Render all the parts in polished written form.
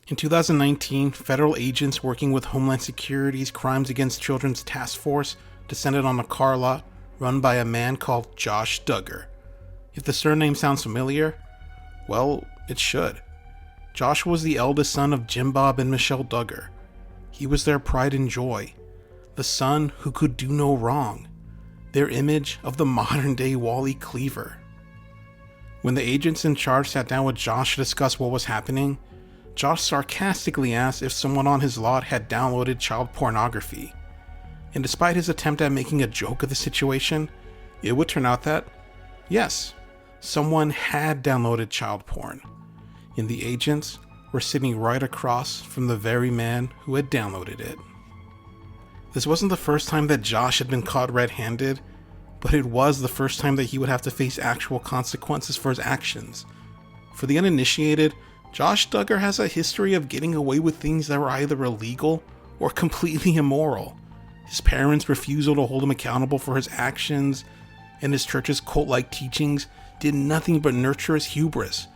In 2019, federal agents working with Homeland Security's Crimes Against Children's Task Force descended on a car lot run by a man called Josh Duggar. If the surname sounds familiar, well, it should. Josh was the eldest son of Jim Bob and Michelle Duggar. He was their pride and joy, the son who could do no wrong, their image of the modern-day Wally Cleaver. When the agents in charge sat down with Josh to discuss what was happening, Josh sarcastically asked if someone on his lot had downloaded child pornography. And despite his attempt at making a joke of the situation, it would turn out that, yes, someone had downloaded child porn, and the agents were sitting right across from the very man who had downloaded it. This wasn't the first time that Josh had been caught red-handed, but it was the first time that he would have to face actual consequences for his actions. For the uninitiated, Josh Duggar has a history of getting away with things that were either illegal or completely immoral. His parents' refusal to hold him accountable for his actions, and his church's cult-like teachings did nothing but nurture his hubris,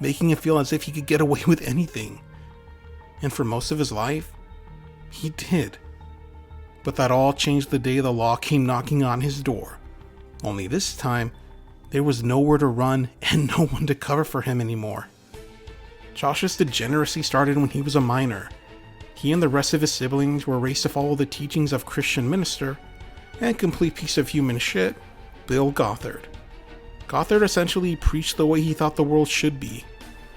making him feel as if he could get away with anything. And for most of his life, he did. But that all changed the day the law came knocking on his door. Only this time, there was nowhere to run and no one to cover for him anymore. Josh's degeneracy started when he was a minor. He and the rest of his siblings were raised to follow the teachings of Christian minister and complete piece of human shit, Bill Gothard. Gothard essentially preached the way he thought the world should be,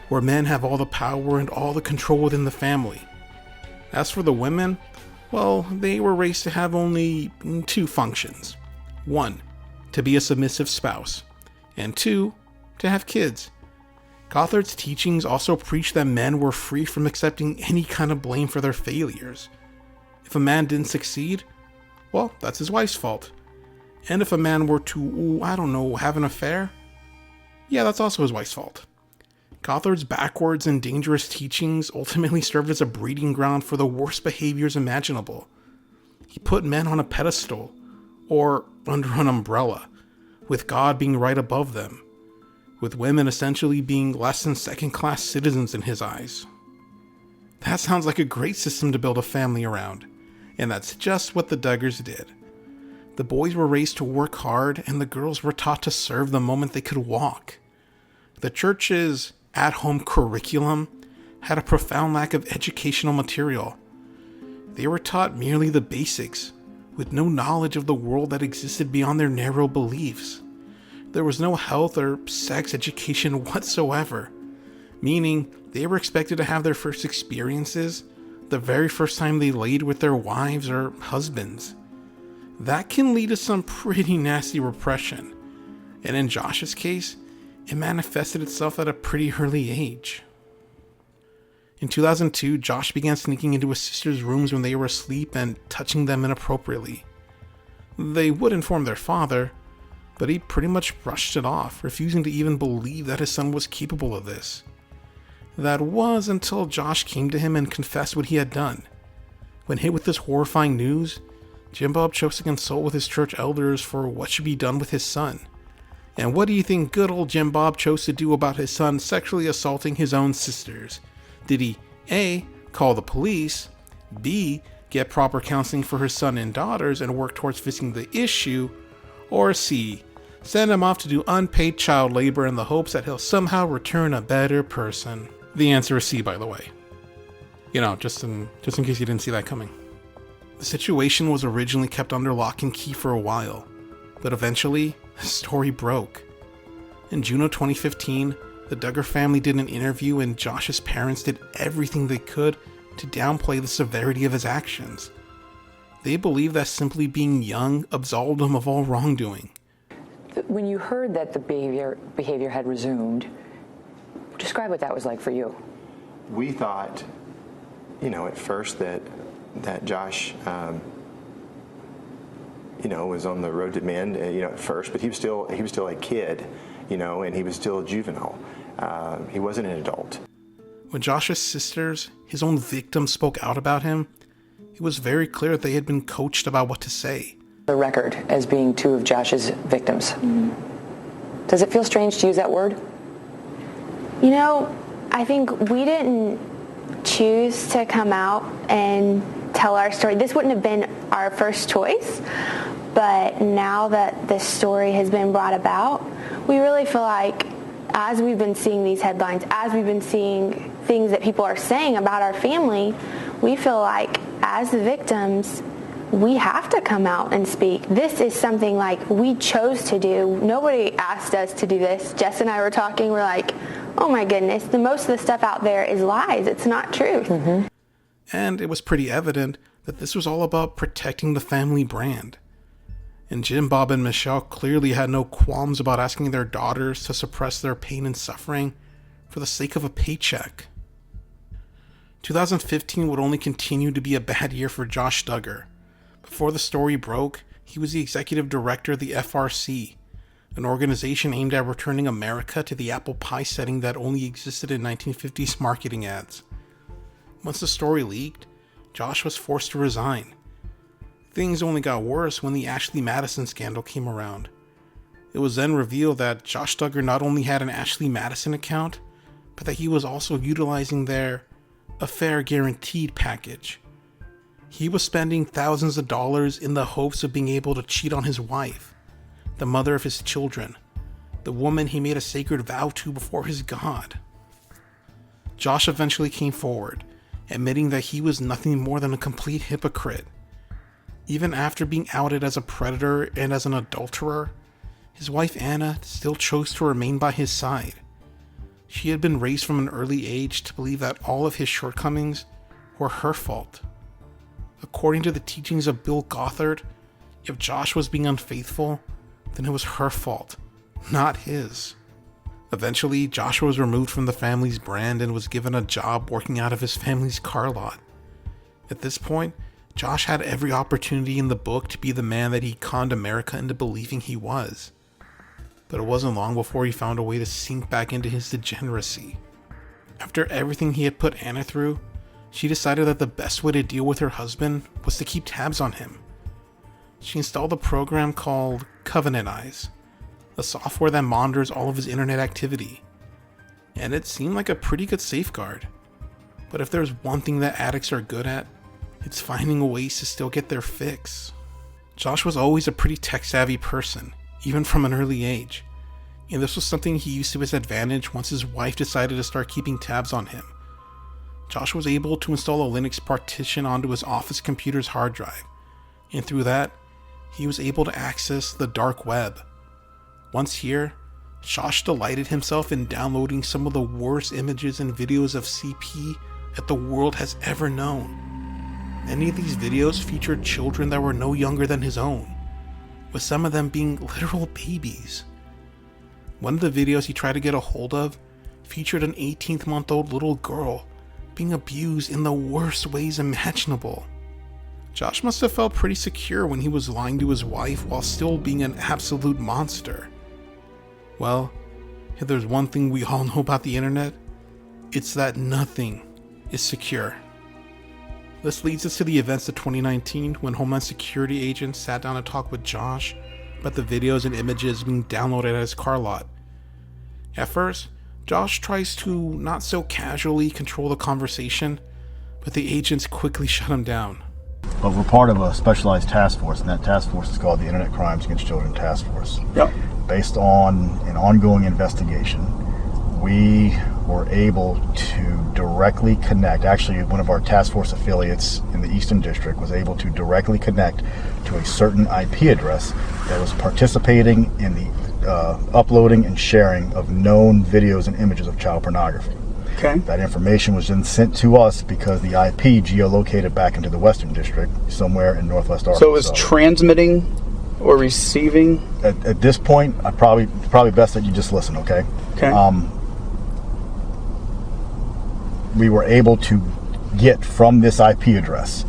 where men have all the power and all the control within the family. As for the women, well, they were raised to have only two functions. One, to be a submissive spouse, and two, to have kids. Gothard's teachings also preached that men were free from accepting any kind of blame for their failures. If a man didn't succeed, well, that's his wife's fault. And if a man were to, have an affair, yeah, that's also his wife's fault. Gothard's backwards and dangerous teachings ultimately served as a breeding ground for the worst behaviors imaginable. He put men on a pedestal, or under an umbrella, with God being right above them, with women essentially being less than second-class citizens in his eyes. That sounds like a great system to build a family around, and that's just what the Duggars did. The boys were raised to work hard, and the girls were taught to serve the moment they could walk. The church's at-home curriculum had a profound lack of educational material. They were taught merely the basics, with no knowledge of the world that existed beyond their narrow beliefs. There was no health or sex education whatsoever, meaning they were expected to have their first experiences the very first time they laid with their wives or husbands. That can lead to some pretty nasty repression, and in Josh's case, it manifested itself at a pretty early age. In 2002, Josh began sneaking into his sister's rooms when they were asleep and touching them inappropriately. They would inform their father, but he pretty much brushed it off, refusing to even believe that his son was capable of this. That was until Josh came to him and confessed what he had done. When hit with this horrifying news, Jim Bob chose to consult with his church elders for what should be done with his son. And what do you think good old Jim Bob chose to do about his son sexually assaulting his own sisters? Did he A, call the police, B, get proper counseling for his son and daughters and work towards fixing the issue, or C, send him off to do unpaid child labor in the hopes that he'll somehow return a better person? The answer is C, by the way. Just in case you didn't see that coming. The situation was originally kept under lock and key for a while, but eventually, the story broke. In June of 2015, the Duggar family did an interview and Josh's parents did everything they could to downplay the severity of his actions. They believed that simply being young absolved him of all wrongdoing. When you heard that the behavior had resumed, describe what that was like for you. We thought, at first that Josh, was on the road to mend, at first, but he was still a kid, and he was still a juvenile. He wasn't an adult. When Josh's sisters, his own victims, spoke out about him, it was very clear that they had been coached about what to say. The record as being two of Josh's victims. Mm-hmm. Does it feel strange to use that word? I think we didn't choose to come out and tell our story. This wouldn't have been our first choice, but now that this story has been brought about, we really feel like as we've been seeing these headlines, as we've been seeing things that people are saying about our family, we feel like as the victims, we have to come out and speak. This is something like we chose to do. Nobody asked us to do this. Jess and I were talking, we're like, oh my goodness, most of the stuff out there is lies. It's not truth. Mm-hmm. And it was pretty evident that this was all about protecting the family brand. And Jim, Bob, and Michelle clearly had no qualms about asking their daughters to suppress their pain and suffering for the sake of a paycheck. 2015 would only continue to be a bad year for Josh Duggar. Before the story broke, he was the executive director of the FRC, an organization aimed at returning America to the apple pie setting that only existed in 1950s marketing ads. Once the story leaked, Josh was forced to resign. Things only got worse when the Ashley Madison scandal came around. It was then revealed that Josh Duggar not only had an Ashley Madison account, but that he was also utilizing their Affair Guaranteed package. He was spending thousands of dollars in the hopes of being able to cheat on his wife, the mother of his children, the woman he made a sacred vow to before his God. Josh eventually came forward, admitting that he was nothing more than a complete hypocrite. Even after being outed as a predator and as an adulterer, his wife Anna still chose to remain by his side. She had been raised from an early age to believe that all of his shortcomings were her fault. According to the teachings of Bill Gothard, if Josh was being unfaithful, then it was her fault, not his. Eventually, Josh was removed from the family's brand and was given a job working out of his family's car lot. At this point, Josh had every opportunity in the book to be the man that he conned America into believing he was. But it wasn't long before he found a way to sink back into his degeneracy. After everything he had put Anna through, she decided that the best way to deal with her husband was to keep tabs on him. She installed a program called Covenant Eyes, a software that monitors all of his internet activity. And it seemed like a pretty good safeguard. But if there's one thing that addicts are good at, it's finding ways to still get their fix. Josh was always a pretty tech-savvy person, even from an early age. And this was something he used to his advantage once his wife decided to start keeping tabs on him. Josh was able to install a Linux partition onto his office computer's hard drive, and through that, he was able to access the dark web. Once here, Josh delighted himself in downloading some of the worst images and videos of CP that the world has ever known. Many of these videos featured children that were no younger than his own, with some of them being literal babies. One of the videos he tried to get a hold of featured an 18-month-old little girl being abused in the worst ways imaginable. Josh must have felt pretty secure when he was lying to his wife while still being an absolute monster. Well, if there's one thing we all know about the internet, it's that nothing is secure. This leads us to the events of 2019 when Homeland Security agents sat down to talk with Josh about the videos and images being downloaded at his car lot. At first, Josh tries to not so casually control the conversation, but the agents quickly shut him down. But we're part of a specialized task force, and that task force is called the Internet Crimes Against Children Task Force. Yep. Based on an ongoing investigation, we were able to directly connect, actually one of our task force affiliates in the Eastern District was able to directly connect to a certain IP address that was participating in the uploading and sharing of known videos and images of child pornography. Okay. That information was then sent to us because the IP geolocated back into the Western District, somewhere in Northwest Arkansas. So it was transmitting or receiving? At this point, I probably best that you just listen, okay? Okay. We were able to get from this IP address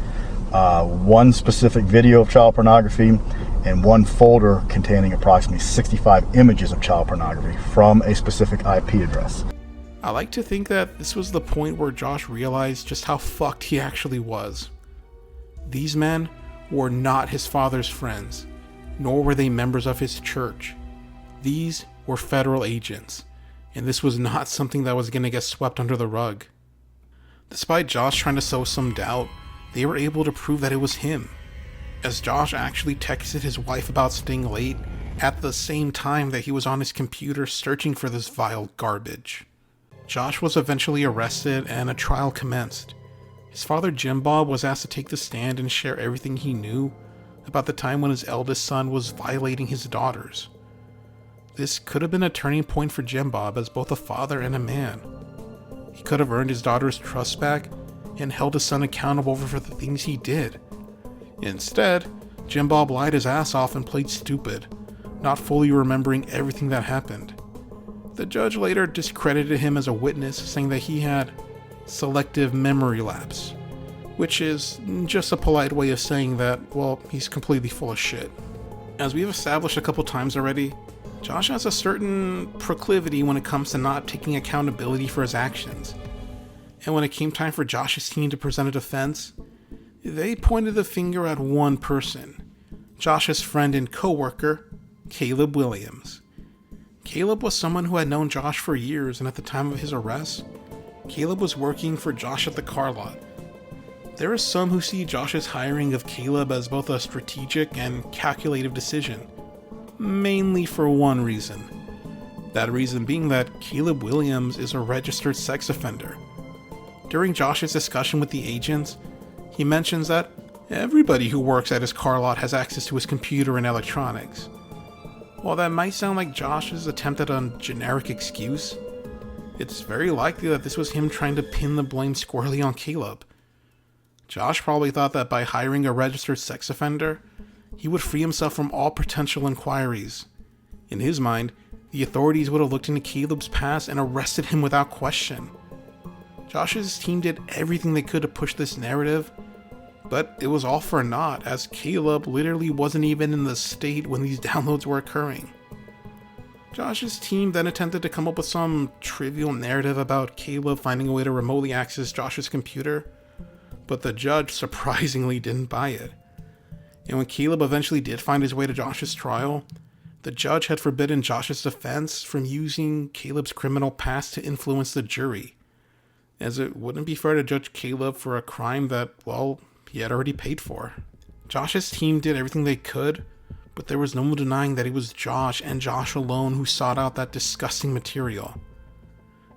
one specific video of child pornography and one folder containing approximately 65 images of child pornography from a specific IP address. I like to think that this was the point where Josh realized just how fucked he actually was. These men were not his father's friends, nor were they members of his church. These were federal agents, and this was not something that was going to get swept under the rug. Despite Josh trying to sow some doubt, they were able to prove that it was him, as Josh actually texted his wife about staying late at the same time that he was on his computer searching for this vile garbage. Josh was eventually arrested and a trial commenced. His father, Jim Bob, was asked to take the stand and share everything he knew about the time when his eldest son was violating his daughters. This could have been a turning point for Jim Bob as both a father and a man. He could have earned his daughter's trust back and held his son accountable for the things he did. Instead, Jim Bob lied his ass off and played stupid, not fully remembering everything that happened. The judge later discredited him as a witness, saying that he had selective memory lapse, which is just a polite way of saying that, well, he's completely full of shit. As we've established a couple times already, Josh has a certain proclivity when it comes to not taking accountability for his actions. And when it came time for Josh's team to present a defense, they pointed the finger at one person, Josh's friend and co-worker, Caleb Williams. Caleb was someone who had known Josh for years, and at the time of his arrest, Caleb was working for Josh at the car lot. There are some who see Josh's hiring of Caleb as both a strategic and calculative decision, mainly for one reason. That reason being that Caleb Williams is a registered sex offender. During Josh's discussion with the agents, he mentions that everybody who works at his car lot has access to his computer and electronics. While that might sound like Josh's attempt at a generic excuse, it's very likely that this was him trying to pin the blame squarely on Caleb. Josh probably thought that by hiring a registered sex offender, he would free himself from all potential inquiries. In his mind, the authorities would have looked into Caleb's past and arrested him without question. Josh's team did everything they could to push this narrative, but it was all for naught, as Caleb literally wasn't even in the state when these downloads were occurring. Josh's team then attempted to come up with some trivial narrative about Caleb finding a way to remotely access Josh's computer, but the judge surprisingly didn't buy it. And when Caleb eventually did find his way to Josh's trial, the judge had forbidden Josh's defense from using Caleb's criminal past to influence the jury, as it wouldn't be fair to judge Caleb for a crime that, well, he had already paid for. Josh's team did everything they could, but there was no denying that it was Josh and Josh alone who sought out that disgusting material.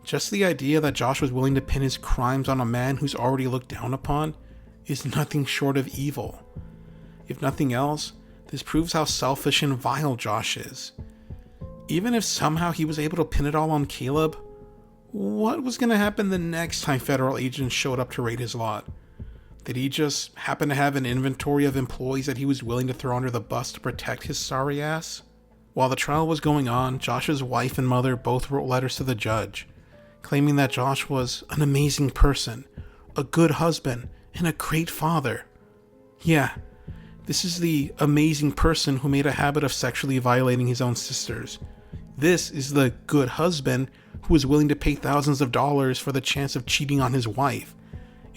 Just the idea that Josh was willing to pin his crimes on a man who's already looked down upon is nothing short of evil. If nothing else, this proves how selfish and vile Josh is. Even if somehow he was able to pin it all on Caleb, what was going to happen the next time federal agents showed up to raid his lot? Did he just happen to have an inventory of employees that he was willing to throw under the bus to protect his sorry ass? While the trial was going on, Josh's wife and mother both wrote letters to the judge, claiming that Josh was an amazing person, a good husband, and a great father. Yeah, this is the amazing person who made a habit of sexually violating his own sisters. This is the good husband who was willing to pay thousands of dollars for the chance of cheating on his wife.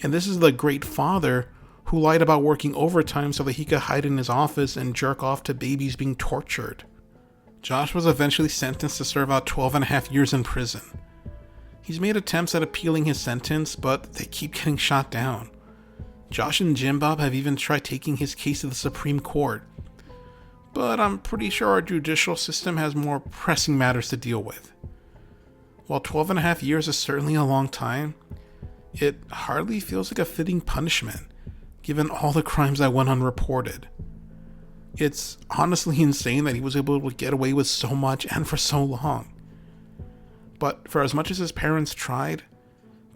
And this is the great father who lied about working overtime so that he could hide in his office and jerk off to babies being tortured. Josh was eventually sentenced to serve out 12.5 years in prison. He's made attempts at appealing his sentence, but they keep getting shot down. Josh and Jim Bob have even tried taking his case to the Supreme Court, but I'm pretty sure our judicial system has more pressing matters to deal with. While 12.5 years is certainly a long time, it hardly feels like a fitting punishment, given all the crimes that went unreported. It's honestly insane that he was able to get away with so much and for so long. But for as much as his parents tried,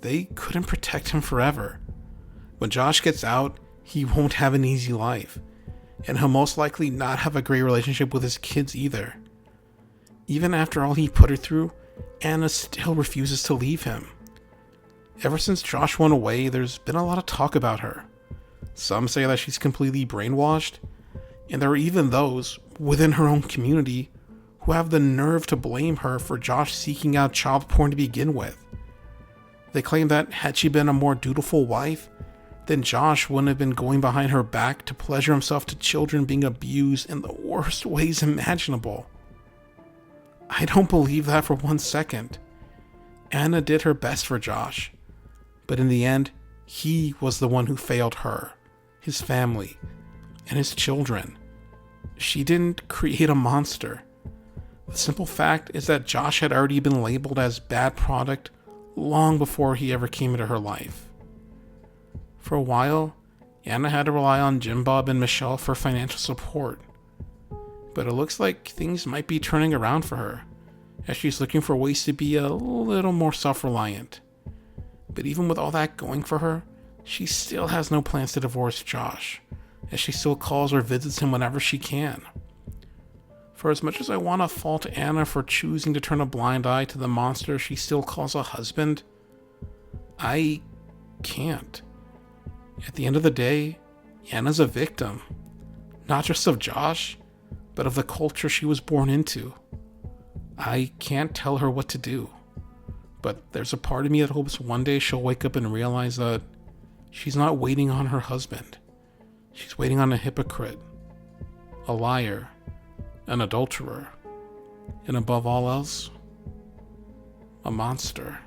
they couldn't protect him forever. When Josh gets out, he won't have an easy life, and he'll most likely not have a great relationship with his kids either. Even after all he put her through, Anna still refuses to leave him. Ever since Josh went away, there's been a lot of talk about her. Some say that she's completely brainwashed, and there are even those within her own community who have the nerve to blame her for Josh seeking out child porn to begin with. They claim that had she been a more dutiful wife, then Josh wouldn't have been going behind her back to pleasure himself to children being abused in the worst ways imaginable. I don't believe that for 1 second. Anna did her best for Josh, But in the end, he was the one who failed her, his family, and his children. She didn't create a monster. The simple fact is that Josh had already been labeled as bad product long before he ever came into her life. For a while, Anna had to rely on Jim Bob and Michelle for financial support. But it looks like things might be turning around for her, as she's looking for ways to be a little more self-reliant. But even with all that going for her, she still has no plans to divorce Josh, as she still calls or visits him whenever she can. For as much as I want to fault Anna for choosing to turn a blind eye to the monster she still calls a husband, I can't. At the end of the day, Anna's a victim, not just of Josh, but of the culture she was born into. I can't tell her what to do, but there's a part of me that hopes one day she'll wake up and realize that she's not waiting on her husband. She's waiting on a hypocrite, a liar, an adulterer, and above all else, a monster.